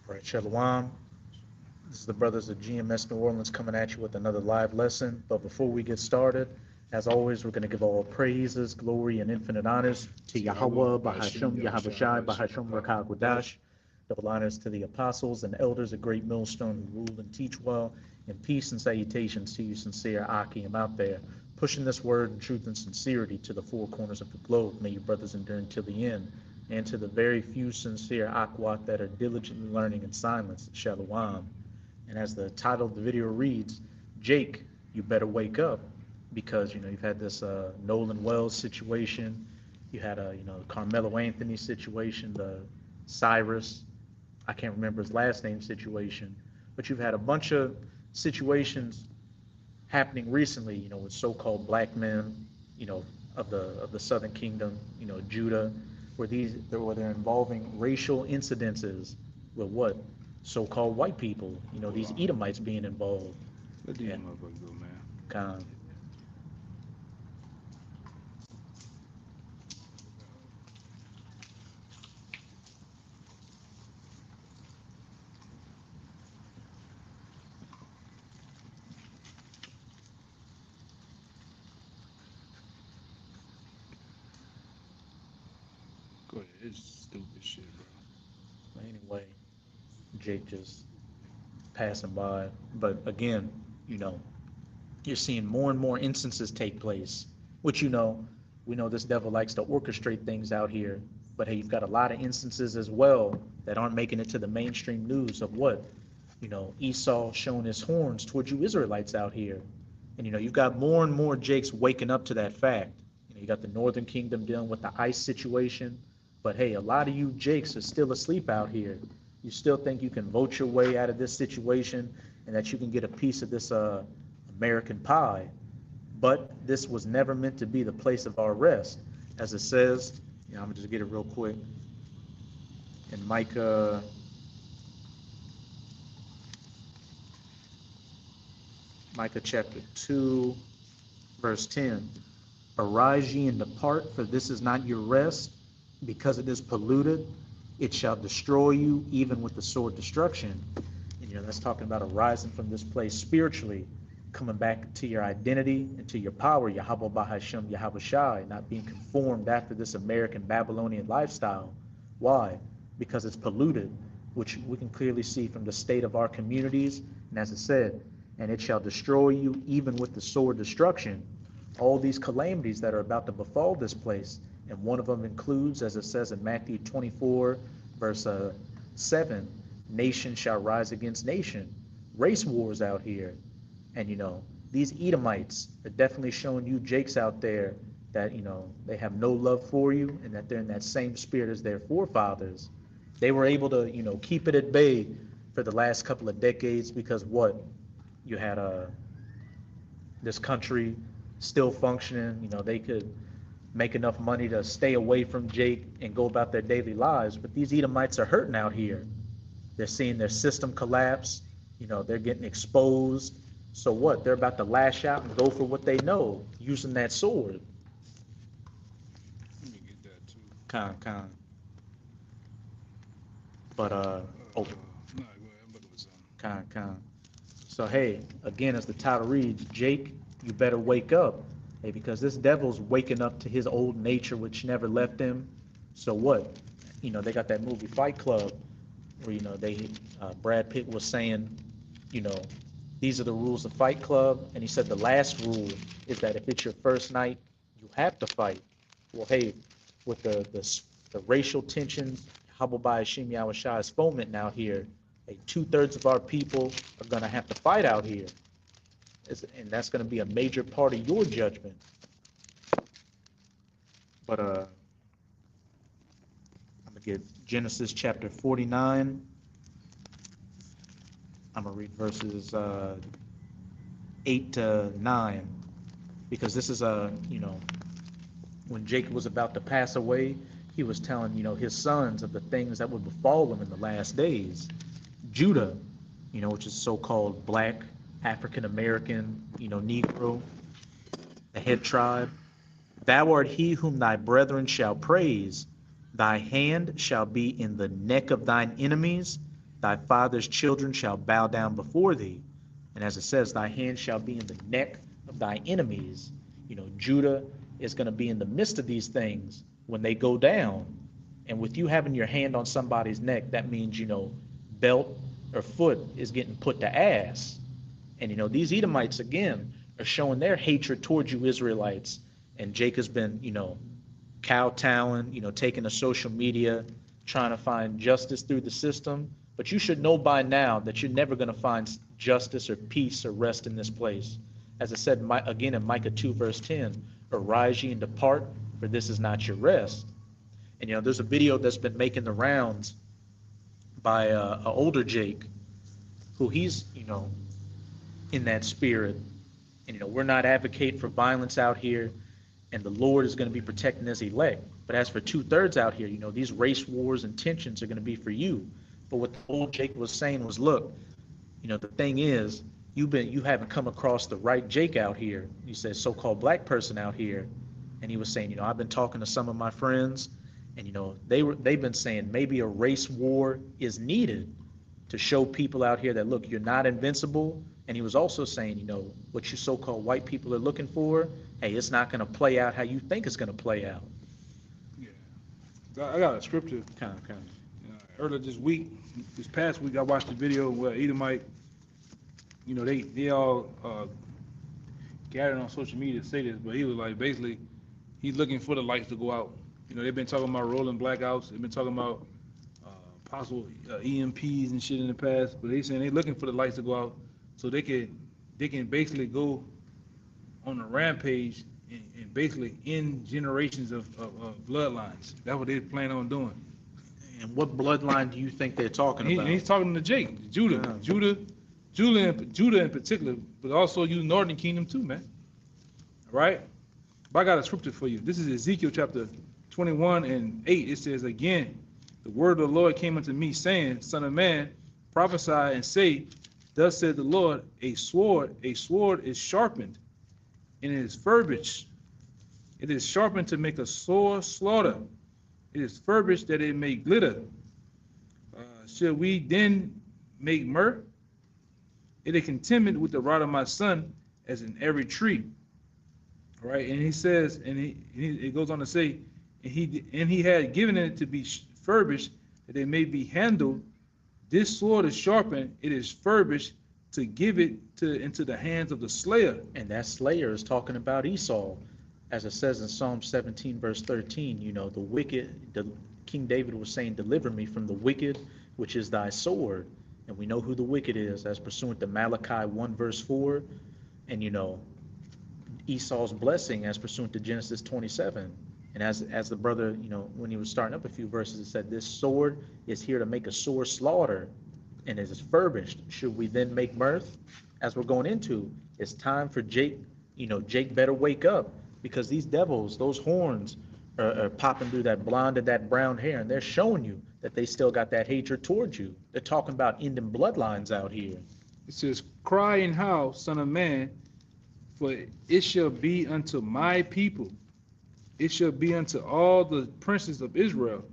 Right, Shalom. This is the brothers of GMS New Orleans coming at you with another live lesson. But before we get started, as always, we're going to give all praises, glory, and infinite honors to Yahweh, Bahasham, Yahabashai, Bahasham, Rakah, Gudash. Double honors to the apostles and elders of Great Millstone who rule and teach well. And peace and salutations to you, sincere Akim out there, pushing this word in truth and sincerity to the four corners of the globe. May your brothers endure until the end. And to the very few sincere Akwat that are diligently learning in silence, Shalom. And as the title of the video reads, Jake, you better wake up, because you've had this Nolan Wells situation, you had a Carmelo Anthony situation, the Cyrus, I can't remember his last name situation, but you've had a bunch of situations happening recently, with so-called black men, of the Southern Kingdom, Judah, where they're involving racial incidences with what so-called white people, these Edomites being involved. Let these And motherfuckers go, man. kind Go ahead. It's stupid shit, bro. anyway, Jake just passing by. But again, you know, you're seeing more and more instances take place, which we know this devil likes to orchestrate things out here. But hey, you've got a lot of instances as well that aren't making it to the mainstream news of what, Esau showing his horns towards you Israelites out here. And you've got more and more Jakes waking up to that fact. You got the Northern Kingdom dealing with the ICE situation. But hey, a lot of you Jakes are still asleep out here. You still think you can vote your way out of this situation and that you can get a piece of this American pie. But this was never meant to be the place of our rest. As it says, I'm going to just get it real quick. In Micah chapter 2, verse 10. Arise ye and depart, for this is not your rest, because it is polluted. It shall destroy you, even with the sword destruction. And that's talking about arising from this place spiritually, coming back to your identity and to your power, Yahweh Bahasham, Yahweh Shai, not being conformed after this American Babylonian lifestyle. Why? Because it's polluted, which we can clearly see from the state of our communities. And as it said, and it shall destroy you, even with the sword destruction. All these calamities that are about to befall this place. And one of them includes, as it says in Matthew 24, verse 7, nation shall rise against nation. Race wars out here. And, these Edomites are definitely showing you Jakes out there that, they have no love for you and that they're in that same spirit as their forefathers. They were able to, keep it at bay for the last couple of decades because what? You had this country still functioning, they could make enough money to stay away from Jake and go about their daily lives. But these Edomites are hurting out here. They're seeing their system collapse. They're getting exposed. So what? They're about to lash out and go for what they know, using that sword. Let me get that too. Con. But Nah, go ahead. I'm about to listen. con. So hey, again, as the title reads, Jake, you better wake up. Hey, because this devil's waking up to his old nature, which never left him. So what? They got that movie Fight Club, where Brad Pitt was saying, you know, these are the rules of Fight Club, and he said the last rule is that if it's your first night, you have to fight. Well, hey, with the racial tensions, Habubai Hashim Yahweh is fomenting out here. Hey, 2/3 of our people are gonna have to fight out here, and that's gonna be a major part of your judgment. But I'm gonna get Genesis chapter 49. I'm gonna read verses 8 to 9, because this is when Jacob was about to pass away, he was telling his sons of the things that would befall them in the last days. Judah, which is so-called black, African American, Negro, the head tribe. Thou art he whom thy brethren shall praise. Thy hand shall be in the neck of thine enemies. Thy father's children shall bow down before thee. And as it says, thy hand shall be in the neck of thy enemies. Judah is going to be in the midst of these things when they go down. And with you having your hand on somebody's neck, that means, belt or foot is getting put to ass. And, these Edomites, again, are showing their hatred towards you Israelites. And Jacob's been, kowtowing, taking to social media, trying to find justice through the system. But you should know by now that you're never going to find justice or peace or rest in this place. As I said again in Micah 2, verse 10, arise ye and depart, for this is not your rest. And, there's a video that's been making the rounds by an older Jake, who he's, in that spirit. And, we're not advocating for violence out here, and the Lord is going to be protecting his elect. But as for 2/3 out here, these race wars and tensions are going to be for you. But what the old Jake was saying was, look, the thing is, you haven't come across the right Jake out here. He said, so-called black person out here. And he was saying, I've been talking to some of my friends, and, they've been saying maybe a race war is needed to show people out here that, look, you're not invincible. And he was also saying, what you so-called white people are looking for, hey, it's not going to play out how you think it's going to play out. Yeah. I got a scripture. Kind of. Earlier this past week, I watched a video where Edomite, they all gathered on social media to say this, but he was like, basically, he's looking for the lights to go out. They've been talking about rolling blackouts. They've been talking about possible EMPs and shit in the past, but they saying they're looking for the lights to go out so they can basically go on a rampage and basically end generations of bloodlines. That's what they plan on doing. And what bloodline do you think they're talking about? And he's talking to Jake, Judah in particular, but also you Northern Kingdom too, man. All right? But I got a scripture for you. This is Ezekiel chapter 21 and 8. It says, again, the word of the Lord came unto me, saying, Son of man, prophesy and say, thus said the Lord, a sword is sharpened, and it is furbished. It is sharpened to make a sore slaughter. It is furbished that it may glitter. Shall we then make mirth? It is contented with the rod of my son, as in every tree. All right, and he says, and it goes on to say, and he had given it to be furbished, that they may be handled. This sword is sharpened, it is furbished, to give it into the hands of the slayer. And that slayer is talking about Esau. As it says in Psalm 17, verse 13, the wicked, King David was saying, deliver me from the wicked, which is thy sword. And we know who the wicked is, as pursuant to Malachi 1, verse 4. And, Esau's blessing, as pursuant to Genesis 27. And as the brother, when he was starting up a few verses, it said, this sword is here to make a sore slaughter, and it is furbished. Should we then make mirth? As we're going into, it's time for Jake, Jake better wake up, because these devils, those horns, are popping through that blonde and that brown hair, and they're showing you that they still got that hatred towards you. They're talking about ending bloodlines out here. It says, cry and howl, son of man, for it shall be unto my people. It shall be unto all the princes of Israel.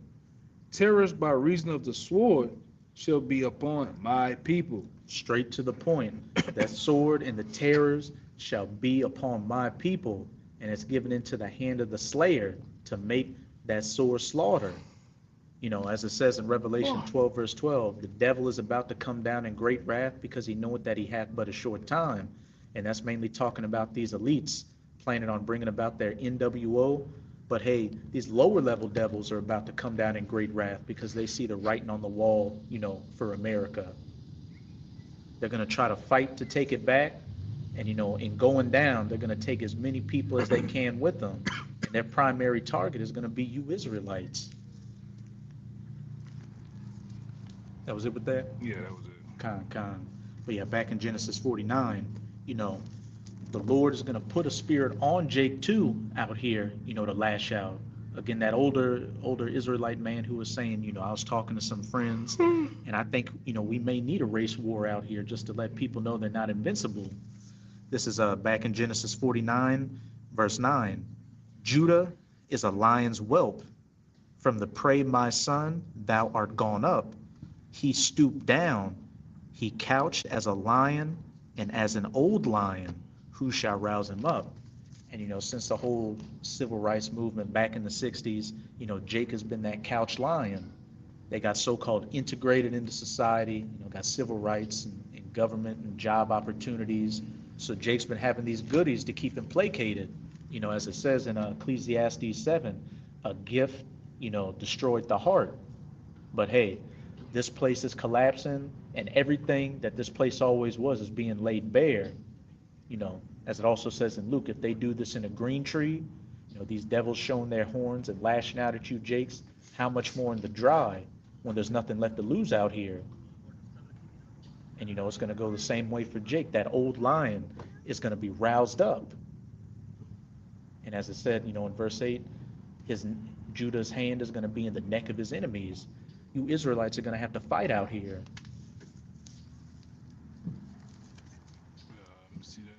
Terrors by reason of the sword shall be upon my people. Straight to the point. That sword and the terrors shall be upon my people, and it's given into the hand of the slayer to make that sore slaughter. As it says in Revelation 12, verse 12, the devil is about to come down in great wrath, because he knoweth that he hath but a short time. And that's mainly talking about these elites planning on bringing about their NWO. But hey, these lower level devils are about to come down in great wrath, because they see the writing on the wall, for America. They're going to try to fight to take it back. And, in going down, they're going to take as many people as they can with them. And their primary target is going to be you Israelites. That was it with that? Yeah, that was it. Con. But yeah, back in Genesis 49, the Lord is going to put a spirit on Jake too out here, to lash out. Again, that older Israelite man who was saying, I was talking to some friends, and I think, we may need a race war out here just to let people know they're not invincible. This is back in Genesis 49, verse 9. Judah is a lion's whelp, From the prey, my son, thou art gone up. He stooped down. He couched as a lion, and as an old lion, who shall rouse him up? And, since the whole civil rights movement back in the 60s, Jake has been that couch lion. They got so-called integrated into society, got civil rights and government and job opportunities. So Jake's been having these goodies to keep him placated. As it says in Ecclesiastes 7, a gift, destroyed the heart. But hey, this place is collapsing, and everything that this place always was is being laid bare. As it also says in Luke, if they do this in a green tree, these devils showing their horns and lashing out at you, Jakes, how much more in the dry when there's nothing left to lose out here? And it's going to go the same way for Jake. That old lion is going to be roused up. And as it said, in verse 8, Judah's hand is going to be in the neck of his enemies. You Israelites are going to have to fight out here. Let me see that.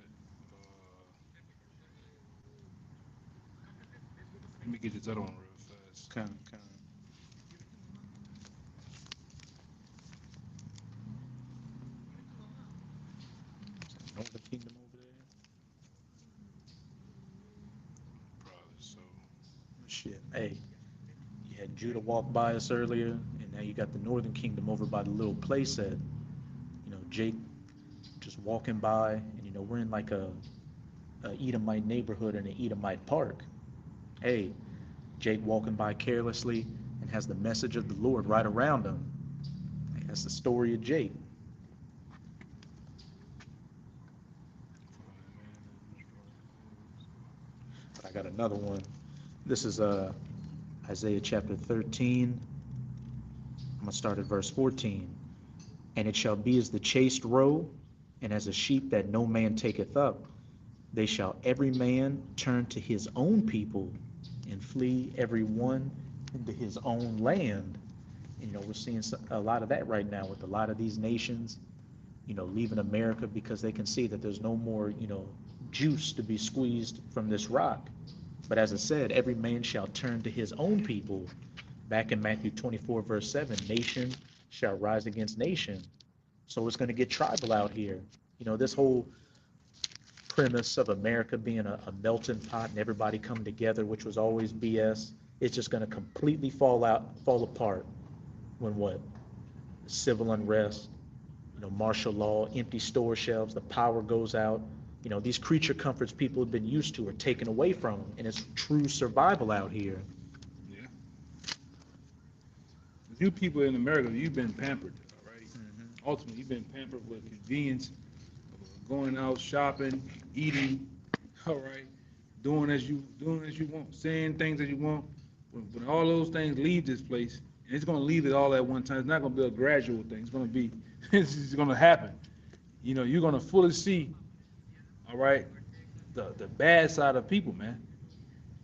Let me get this other one real fast. Kind. Northern Kingdom over there. Probably so. Shit. Hey, you had Judah walk by us earlier, and now you got the Northern Kingdom over by the little playset. Jake just walking by, and we're in like a Edomite neighborhood in an Edomite park. Hey, Jake walking by carelessly and has the message of the Lord right around him. That's the story of Jake. But I got another one. This is Isaiah chapter 13. I'm going to start at verse 14. And it shall be as the chased roe, and as a sheep that no man taketh up. They shall every man turn to his own people, and flee every one into his own land. We're seeing a lot of that right now with a lot of these nations, leaving America because they can see that there's no more, juice to be squeezed from this rock. But as I said, every man shall turn to his own people. Back in Matthew 24, verse 7, nation shall rise against nation. So it's going to get tribal out here. This whole premise of America being a melting pot and everybody come together, which was always BS, it's just going to completely fall apart when what? Civil unrest, martial law, empty store shelves, the power goes out. These creature comforts people have been used to are taken away from them, and it's true survival out here. Yeah. You people in America, you've been pampered, all right? Mm-hmm. Ultimately, you've been pampered with convenience, going out shopping, eating, all right, doing as you want, saying things that you want. When all those things leave this place, and it's going to leave it all at one time. It's not going to be a gradual thing. It's going to be, it's just going to happen. You're going to fully see, all right, the bad side of people, man.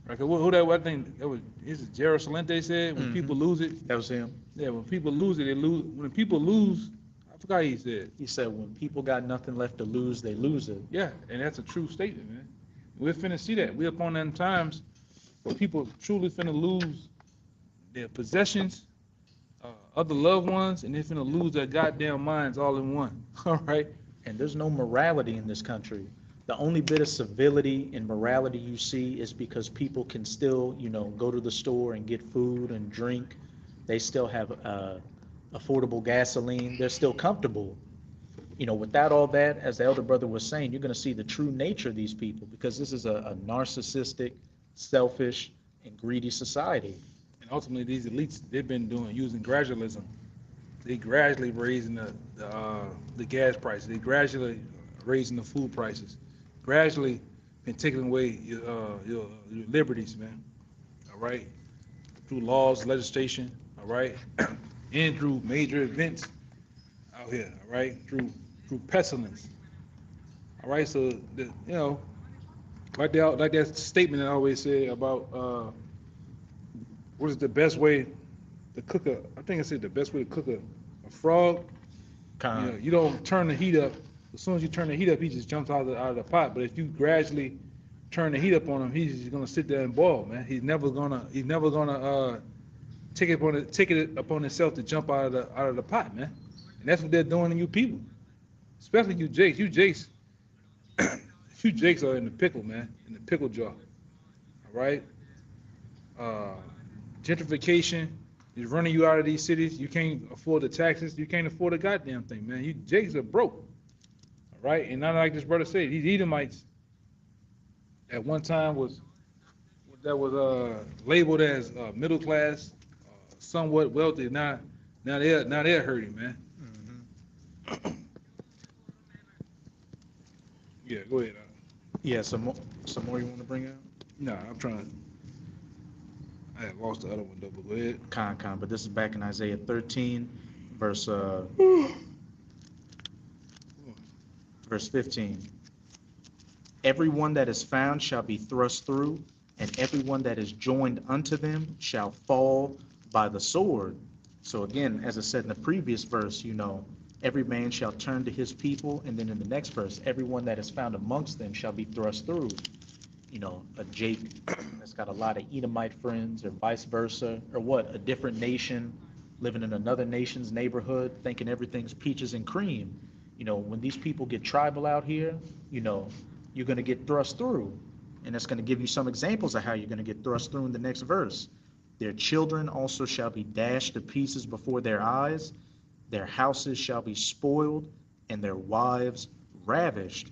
Right? Who that? I think that was. Is it Gerald Salente said when people lose it? That was him. Yeah, when people lose it, they lose. When people lose, I forgot what he said. He said when people got nothing left to lose, they lose it. Yeah, and that's a true statement, man. We're finna see that. We're upon them times where people truly finna lose their possessions, other loved ones, and they're finna lose their goddamn minds all in one. All right. And there's no morality in this country. The only bit of civility and morality you see is because people can still, go to the store and get food and drink. They still have affordable gasoline. They're still comfortable. Without all that, as the elder brother was saying, you're going to see the true nature of these people, because this is a narcissistic, selfish, and greedy society. And ultimately, these elites, they've been using gradualism. They gradually raising the gas prices. They gradually raising the food prices. Gradually been taking away your liberties, man. All right, through laws, legislation. All right, and through major events out here. All right, through pestilence. All right, so like that statement I always say about what is the best way to cook I think I said the best way to cook a frog. You don't turn the heat up. As soon as you turn the heat up, he just jumps out of the pot. But if you gradually turn the heat up on him, he's just gonna sit there and boil, man. He's never gonna take it upon itself to jump out of the pot, man. And that's what they're doing to you people, especially you Jakes. You Jakes, you Jakes are in the pickle, man, in the pickle jar. All right. Uh, Gentrification is running you out of these cities. You can't afford the taxes. You can't afford a goddamn thing, man. You Jakes are broke. All right. And not like this brother said, these Edomites at one time was labeled as middle class, somewhat wealthy. Now they're hurting, man. Mhm. Yeah, go ahead. Yeah, some more you want to bring out? Nah, I'm trying to. I had lost the other one though, but go ahead. Con, but this is back in Isaiah 13, verse verse 15. Everyone that is found shall be thrust through, and everyone that is joined unto them shall fall by the sword. So again, as I said in the previous verse, every man shall turn to his people, and then in the next verse, everyone that is found amongst them shall be thrust through. A Jake that's got a lot of Edomite friends, or vice versa, or what, a different nation living in another nation's neighborhood, thinking everything's peaches and cream. When these people get tribal out here, you're going to get thrust through. And that's going to give you some examples of how you're going to get thrust through in the next verse. Their children also shall be dashed to pieces before their eyes, their houses shall be spoiled, and their wives ravished.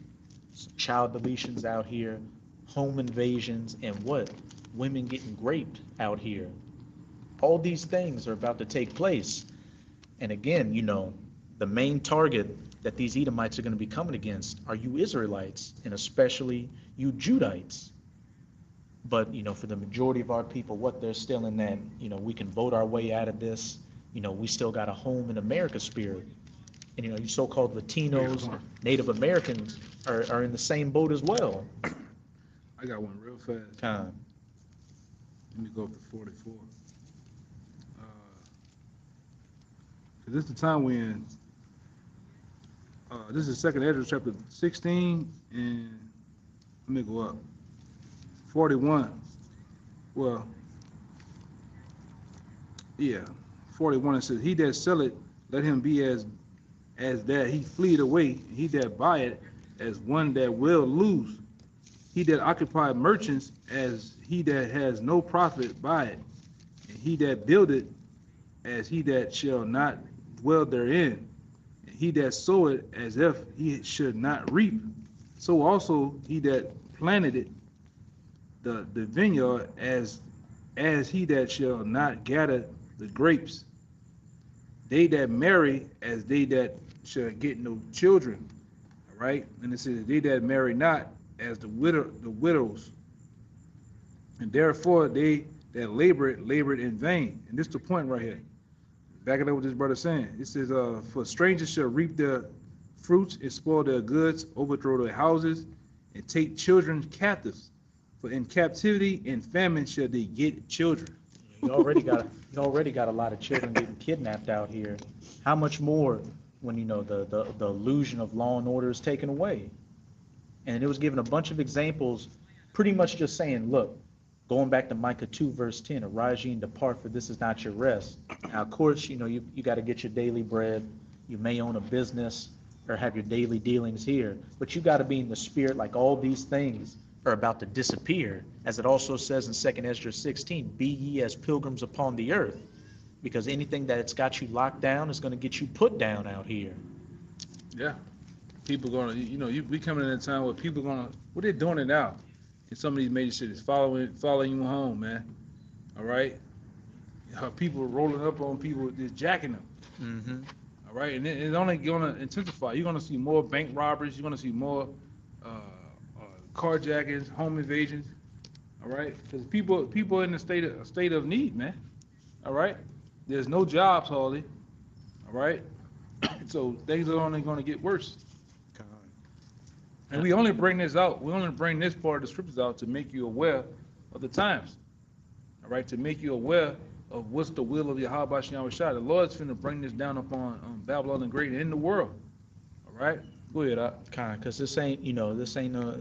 So child deletions out here, home invasions, and what? Women getting raped out here. All these things are about to take place. And again, the main target that these Edomites are going to be coming against are you Israelites, and especially you Judites. But, for the majority of our people, what they're still in that, we can vote our way out of this. We still got a home in America spirit. And, you so-called Latinos, Native Americans are in the same boat as well. I got one real fast. Con. Let me go up to 44. Cause this is the time when this is Second Ezra chapter 16, and let me go up 41. Well, yeah, 41. It says, "He that selleth, let him be as that he fleed away. He that buyeth, as one that will lose. He that occupied merchants, as he that has no profit by it. And he that buildeth, as he that shall not dwell therein. And he that soweth, as if he should not reap. So also he that planted it, the vineyard, as he that shall not gather the grapes. They that marry, as they that shall get no children." All right, and it says, "They that marry not, as the widows, and therefore they that labored in vain." And this is the point right here. Back it up what this brother saying. It says, "For strangers shall reap their fruits and spoil their goods, overthrow their houses, and take children captives. For in captivity and famine shall they get children." You already got a lot of children getting kidnapped out here. How much more when the illusion of law and order is taken away? And it was given a bunch of examples, pretty much just saying, look, going back to Micah 2 verse 10, "Arise ye and depart, for this is not your rest." Now, of course, you got to get your daily bread. You may own a business or have your daily dealings here, but you got to be in the spirit like all these things are about to disappear. As it also says in 2 Ezra 16, "Be ye as pilgrims upon the earth," because anything that's got you locked down is going to get you put down out here. Yeah, people gonna, we coming in a time where people gonna, what they're doing it now in some of these major cities, following you home, man. All right, people rolling up on people, just jacking them. Mm-hmm. All right, and it's only gonna intensify. You're gonna see more bank robberies. You're gonna see more carjackings, home invasions. All right, because people in a state of need, man. All right, there's no jobs hardly. All right, so things are only going to get worse. And we only bring this out. We only bring this part of the scriptures out to make you aware of the times. All right, to make you aware of what's the will of Yahweh Shem Shai. The Lord's finna bring this down upon Babylon the Great and in the world. All right, go ahead, Because this ain't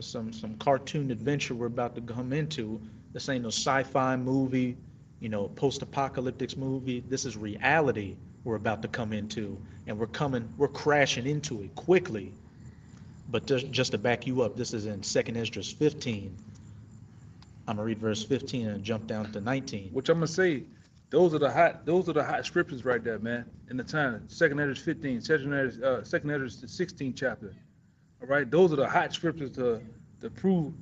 some cartoon adventure we're about to come into. This ain't no sci-fi movie. post-apocalyptic movie. This is reality we're about to come into, and we're crashing into it quickly. But just to back you up, this is in 2nd Esdras 15. I'm gonna read verse 15 and jump down to 19. Which I'm gonna say, those are the hot scriptures right there, man. In the time, 2nd Esdras 15, 2nd Esdras the 16th chapter. All right, those are the hot scriptures to prove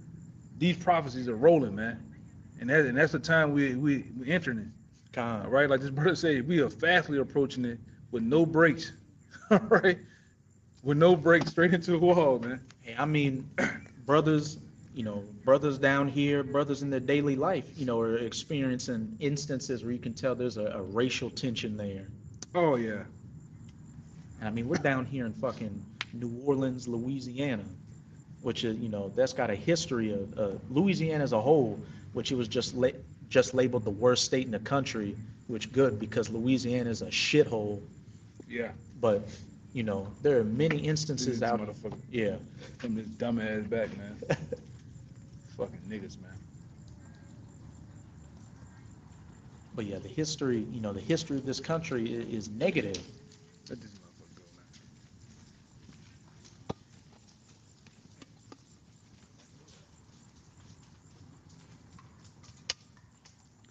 these prophecies are rolling, man. And that's the time we entering it. All right, like this brother said, we are fastly approaching it with no breaks. All right, with no breaks, straight into the wall, man. Hey, I mean, brothers, brothers down here, brothers in their daily life, are experiencing instances where you can tell there's a racial tension there. Oh yeah. And I mean, we're down here in fucking New Orleans, Louisiana, which is, that's got a history of Louisiana as a whole, which it was just labeled the worst state in the country, which good because Louisiana is a shithole. Yeah. But there are many instances out. Yeah. From this dumbass back, man. Fucking niggas, man. But yeah, the history of this country is negative. Let this motherfucker go, man.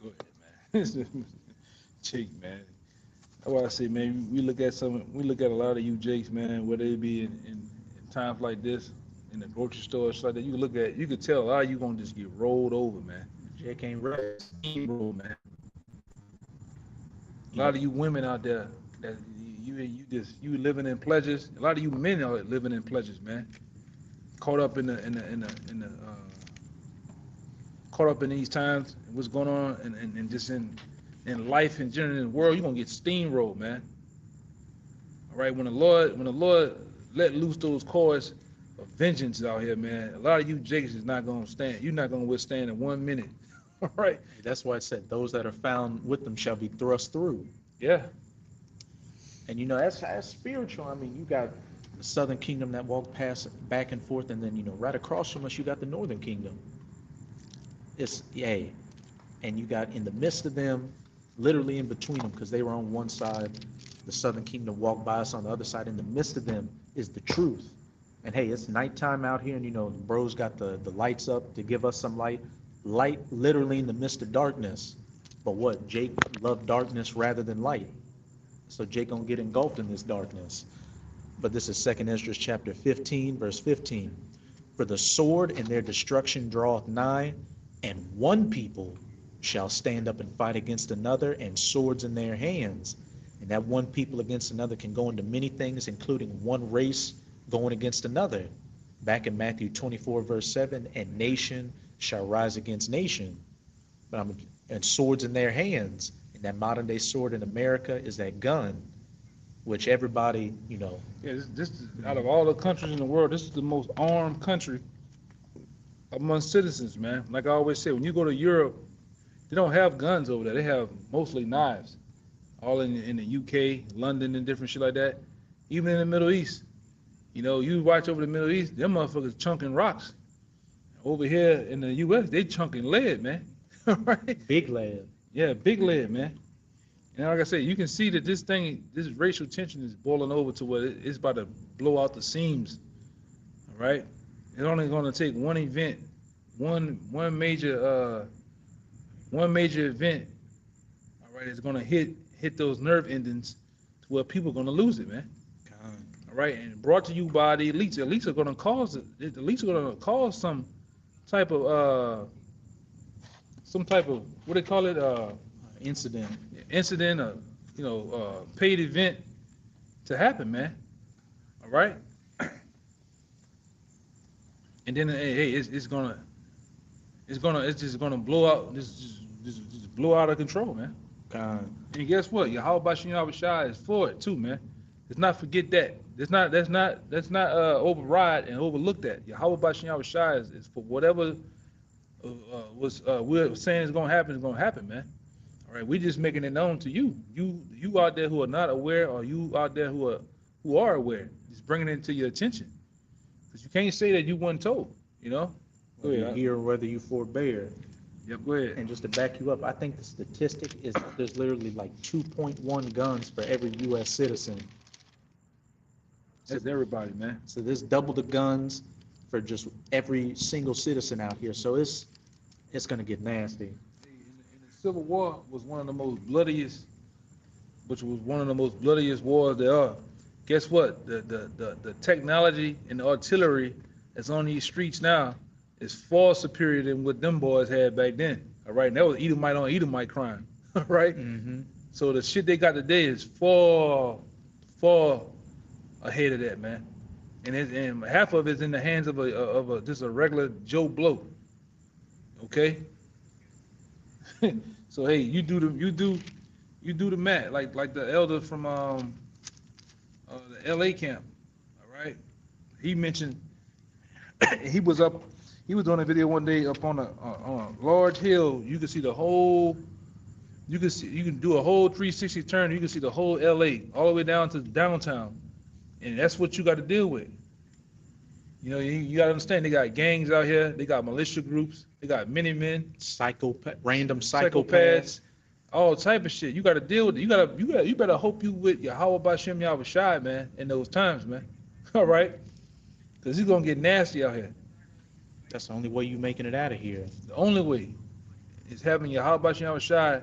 Go ahead, man. Cheek, man. That's why I say, man, we look at a lot of you jakes, man, where they be in times like this, in the grocery store, stuff like that. You could tell a lot of you gonna just get rolled over, man. Jake ain't right. Steamroll, man. A lot of you women out there that you living in pleasures. A lot of you men are living in pleasures, man. Caught up in these times, what's going on, and just in life in general, in the world, you're gonna get steamrolled, man. All right, when the Lord let loose those cords of vengeance out here, man, a lot of you jakes is not gonna stand. You're not gonna withstand in 1 minute. All right. That's why it said those that are found with them shall be thrust through. Yeah. And that's spiritual. I mean, you got the southern kingdom that walk past back and forth, and then right across from us you got the northern kingdom. And you got in the midst of them, literally in between them, because they were on one side, the southern kingdom walked by us on the other side. In the midst of them is the truth. And hey, it's nighttime out here, and bros got the lights up to give us some light literally in the midst of darkness. But what? Jake loved darkness rather than light, so Jake gonna get engulfed in this darkness. But this is 2nd Esdras chapter 15, verse 15. For the sword and their destruction draweth nigh, and one people shall stand up and fight against another, and swords in their hands. And that one people against another can go into many things, including one race going against another. Back in Matthew 24, verse 7, and nation shall rise against nation, and swords in their hands. And that modern day sword in America is that gun, which everybody, Yeah, this is, out of all the countries in the world, this is the most armed country among citizens, man. Like I always say, when you go to Europe, they don't have guns over there. They have mostly knives. All in the UK, London, and different shit like that. Even in the Middle East, you watch over the Middle East, them motherfuckers chunking rocks. Over here in the US, they chunking lead, man. Right? big lead. Yeah, big lead, man. And like I said, you can see that this racial tension is boiling over to where it's about to blow out the seams. All right? It's only going to take one event, one major event. All right, it's going to hit those nerve endings to where people are going to lose it, man. All right, and brought to you by the elites. The elites are going to cause it. The elites are going to cause some type of what they call it, incident, or paid event to happen, man. All right, and then hey, it's just gonna blow out, just blow out of control, man. And guess what? Yahweh Bashim Shai is for it too, man. Let's not forget that. That's not override and overlook that. Yahweh Bashim Shai is for whatever we're saying is gonna happen, man. All right, we're just making it known to you. You out there who are not aware, or you out there who are aware, just bringing it to your attention. Because you can't say that you weren't told, Whether you hear or whether you forbear. Yep, go ahead. And just to back you up, I think the statistic is there's literally like 2.1 guns for every U.S. citizen. That's everybody, man. So there's double the guns for just every single citizen out here. So it's gonna get nasty. In the Civil War was one of the most bloodiest, wars there are. Guess what? The technology and the artillery that's on these streets now is far superior than what them boys had back then. All right, and that was Edomite on Edomite crime. All right. Mm-hmm. So the shit they got today is far ahead of that, man. And half of it's in the hands of a just a regular Joe Blow. Okay. So hey, you do the math, like the elder from the L.A. camp. All right. He mentioned he was doing a video one day up on a large hill. You can see the whole. You can do a whole 360 turn. You can see the whole LA all the way down to downtown, and that's what you got to deal with. You know, you got to understand they got gangs out here. They got militia groups. They got Minutemen, Random psychopaths, all type of shit. You got to deal with it. You better hope you with Yahweh Bashem Yahushai, man, in those times, man. All right, because it's gonna get nasty out here. That's the only way you making it out of here. The only way is having Yahweh Bashem Yahushai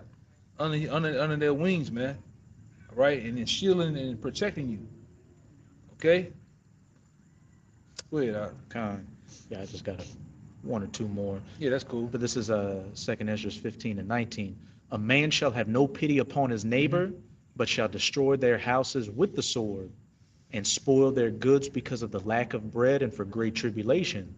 under their wings, man. All right, and then shielding and protecting you. Okay. Go ahead, Con. Yeah, I just got one or two more. Yeah, that's cool. But this is 2nd Ezra 15:19. A man shall have no pity upon his neighbor, but shall destroy their houses with the sword, and spoil their goods because of the lack of bread and for great tribulation.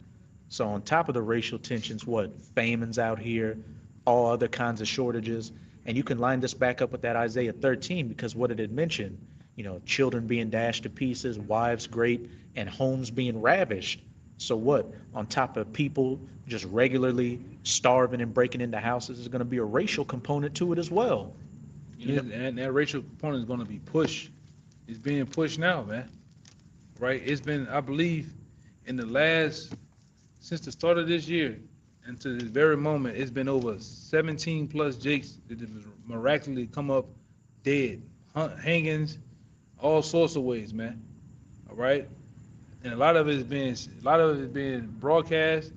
So on top of the racial tensions, famines out here, all other kinds of shortages. And you can line this back up with that Isaiah 13, because what did it mention? You know, children being dashed to pieces, wives great, and homes being ravished. So on top of people just regularly starving and breaking into houses, is going to be a racial component to it as well. And that racial component is going to be pushed. It's being pushed now, man. Right? It's been, I believe, since the start of this year, and to this very moment, it's been over 17 plus Jakes that have miraculously come up dead, hangings, all sorts of ways, man. All right, and a lot of it is being broadcast.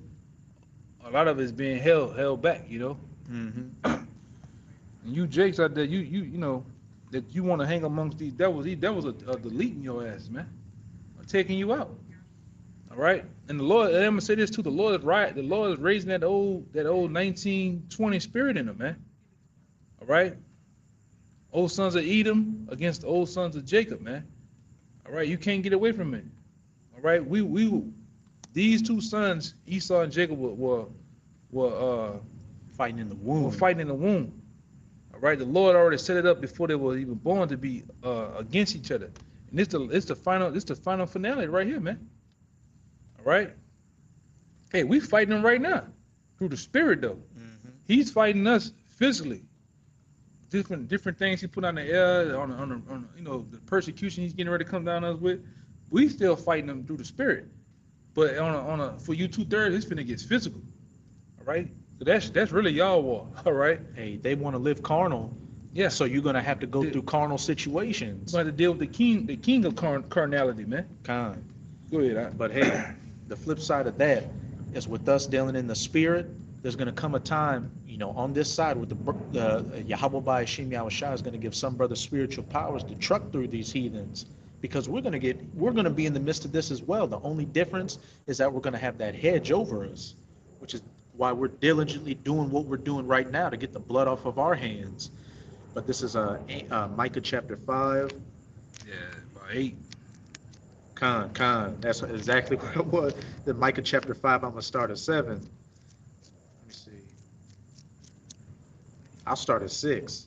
A lot of it is being held back, you know. Mm-hmm. And you Jakes out there, you know that you want to hang amongst these devils. These devils are deleting your ass, man, taking you out. All right, and the Lord, and I'm gonna say this too: the Lord is right. The Lord is raising that old 1920 spirit in them, man. All right, old sons of Edom against the old sons of Jacob, man. All right, you can't get away from it. All right, these two sons, Esau and Jacob, were fighting in the womb. All right, the Lord already set it up before they were even born to be against each other, and it's the final finale right here, man. All right. Hey, we fighting them right now through the spirit, though. Mm-hmm. He's fighting us physically. Different things he put on the air, on you know, the persecution he's getting ready to come down on us with. We still fighting them through the spirit, but for you 2/3, it's finna get physical. All right. So that's really y'all war. All right. Hey, they want to live carnal. Yeah. So you're gonna have to go through carnal situations. You're gonna have to deal with the king of carnality, man. Con. Go ahead. But hey, the flip side of that is with us dealing in the spirit, there's going to come a time, you know, on this side with the Yahweh Ba'ashim Yahushua is going to give some brothers spiritual powers to truck through these heathens, because we're going to be in the midst of this as well. The only difference is that we're going to have that hedge over us, which is why we're diligently doing what we're doing right now to get the blood off of our hands. But this is Micah chapter 5. Yeah, about 8. Con. That's exactly what it was. The Micah chapter 5, I'm going to start at 7. Let me see. I'll start at 6.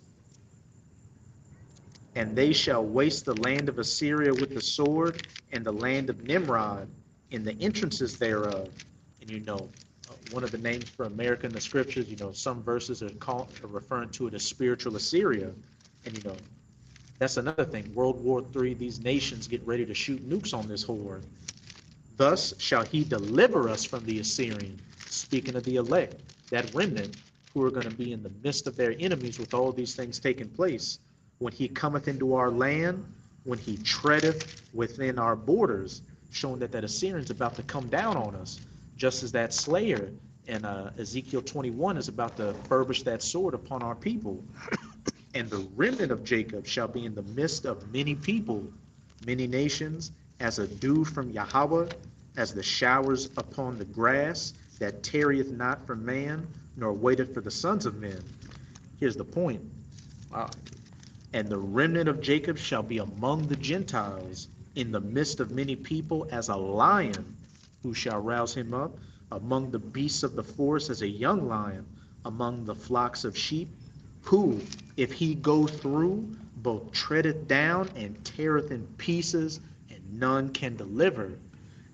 And they shall waste the land of Assyria with the sword, and the land of Nimrod in the entrances thereof. And you know, one of the names for America in the scriptures, you know, some verses are referring to it as spiritual Assyria. And you know, that's another thing. World War III, these nations get ready to shoot nukes on this horde. Thus shall he deliver us from the Assyrian, speaking of the elect, that remnant, who are going to be in the midst of their enemies with all these things taking place. When he cometh into our land, when he treadeth within our borders, showing that that Assyrian's about to come down on us, just as that slayer in Ezekiel 21 is about to furbish that sword upon our people. And the remnant of Jacob shall be in the midst of many people, many nations, as a dew from Yahweh, as the showers upon the grass, that tarrieth not for man, nor waiteth for the sons of men. Here's the point. And the remnant of Jacob shall be among the Gentiles, in the midst of many people, as a lion, who shall rouse him up, among the beasts of the forest, as a young lion, among the flocks of sheep, who, if he go through, both treadeth down and teareth in pieces, and none can deliver.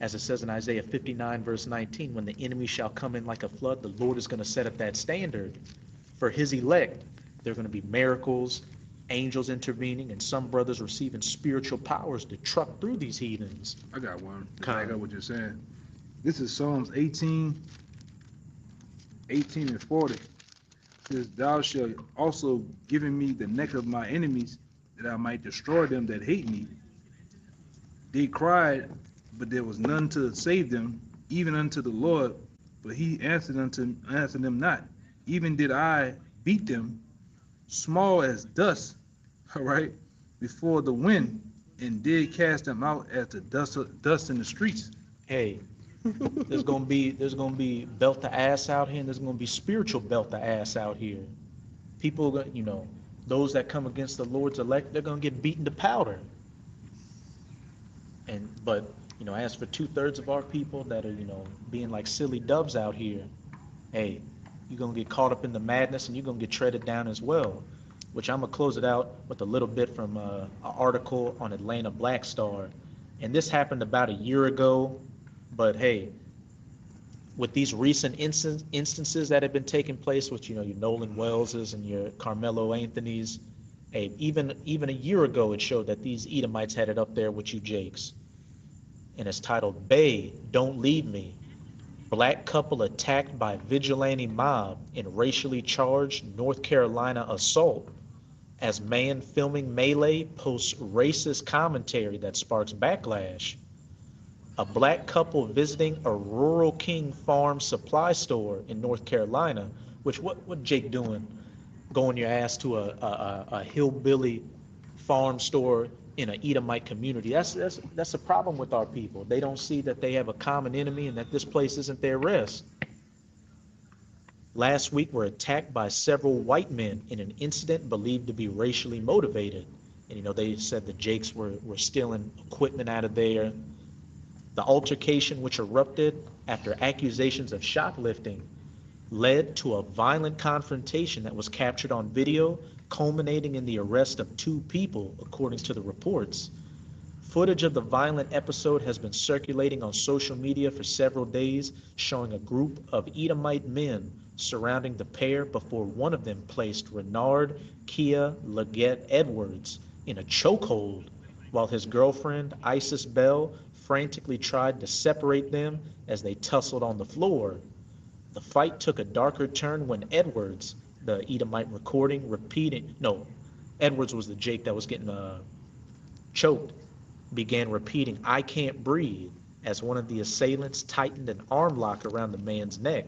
As it says in Isaiah 59, verse 19, when the enemy shall come in like a flood, the Lord is going to set up that standard for his elect. There are going to be miracles, angels intervening, and some brothers receiving spiritual powers to truck through these heathens. I got one. Okay. I got what you're saying. This is Psalms 18 and 40. It says, thou shalt also give me the neck of my enemies, that I might destroy them that hate me. They cried, but there was none to save them, even unto the Lord, but he answered them not. Even did I beat them, small as dust, all right, before the wind, and did cast them out as the dust in the streets. Hey, there's gonna be belt the ass out here, and there's gonna be spiritual belt the ass out here. People, those that come against the Lord's elect, they're gonna get beaten to powder. But as for 2/3 of our people that are, being like silly doves out here, hey, you're gonna get caught up in the madness, and you're gonna get treaded down as well. Which I'm gonna close it out with a little bit from an article on Atlanta Black Star, and this happened about a year ago. But hey, with these recent instances that have been taking place with your Nolan Wellses and your Carmelo Anthony's, hey, even a year ago it showed that these Edomites had it up there with you Jakes, and it's titled "Bay, Don't Leave Me." Black couple attacked by vigilante mob in racially charged North Carolina assault, as man filming melee posts racist commentary that sparks backlash. A black couple visiting a Rural King Farm supply store in North Carolina, which what Jake doing? Going your ass to a hillbilly farm store in an Edomite community. That's a problem with our people. They don't see that they have a common enemy and that this place isn't their rest. Last week were attacked by several white men in an incident believed to be racially motivated. And they said the Jakes were stealing equipment out of there. The altercation, which erupted after accusations of shoplifting, led to a violent confrontation that was captured on video, culminating in the arrest of 2 people, according to the reports. Footage of the violent episode has been circulating on social media for several days, showing a group of Edomite men surrounding the pair before one of them placed Renard Kia Leggett Edwards in a chokehold, while his girlfriend, Isis Bell, frantically tried to separate them as they tussled on the floor. The fight took a darker turn when Edwards, the Edomite Edwards was the Jake that was getting choked, began repeating, "I can't breathe," as one of the assailants tightened an arm lock around the man's neck.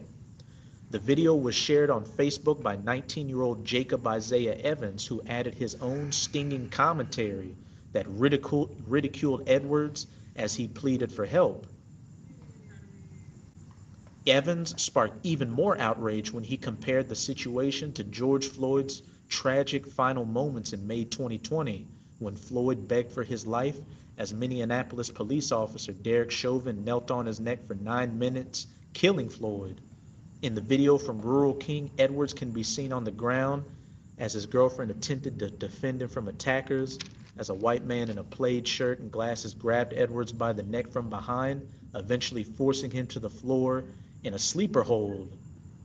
The video was shared on Facebook by 19-year-old Jacob Isaiah Evans, who added his own stinging commentary that ridiculed Edwards as he pleaded for help. Evans sparked even more outrage when he compared the situation to George Floyd's tragic final moments in May 2020, when Floyd begged for his life as Minneapolis police officer Derek Chauvin knelt on his neck for 9 minutes, killing Floyd. In the video from Rural King, Edwards can be seen on the ground as his girlfriend attempted to defend him from attackers, as a white man in a plaid shirt and glasses grabbed Edwards by the neck from behind, eventually forcing him to the floor in a sleeper hold.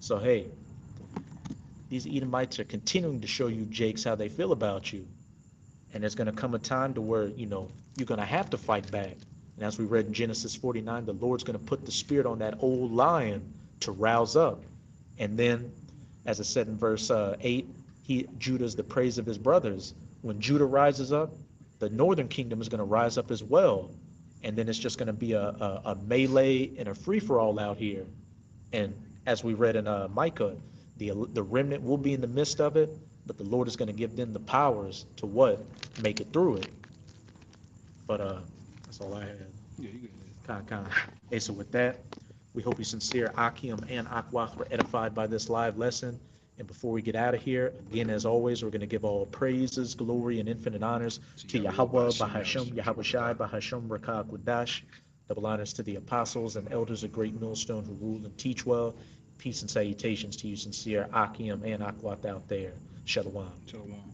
So hey, these Edomites are continuing to show you Jakes how they feel about you. And there's going to come a time to where, you're going to have to fight back. And as we read in Genesis 49, the Lord's going to put the spirit on that old lion to rouse up. And then As it said in verse 8, Judah is the praise of his brothers. When Judah rises up, the northern kingdom is going to rise up as well. And then it's just going to be a melee and a free-for-all out here. And as we read in Micah, the remnant will be in the midst of it, but the Lord is going to give them the powers to what? Make it through it. But that's all I had. Yeah, you good. Con. Hey, so with that, we hope you sincere Akim and Akwach were edified by this live lesson. And before we get out of here, again, as always, we're going to give all praises, glory, and infinite honors to Yahweh, Bahashem, Yahweh Shai, Bahashem, Rakah, Qudash. Double honors to the apostles and elders of Great Millstone who rule and teach well. Peace and salutations to you, sincere Akim and Akwach out there. Shalom. Shalom.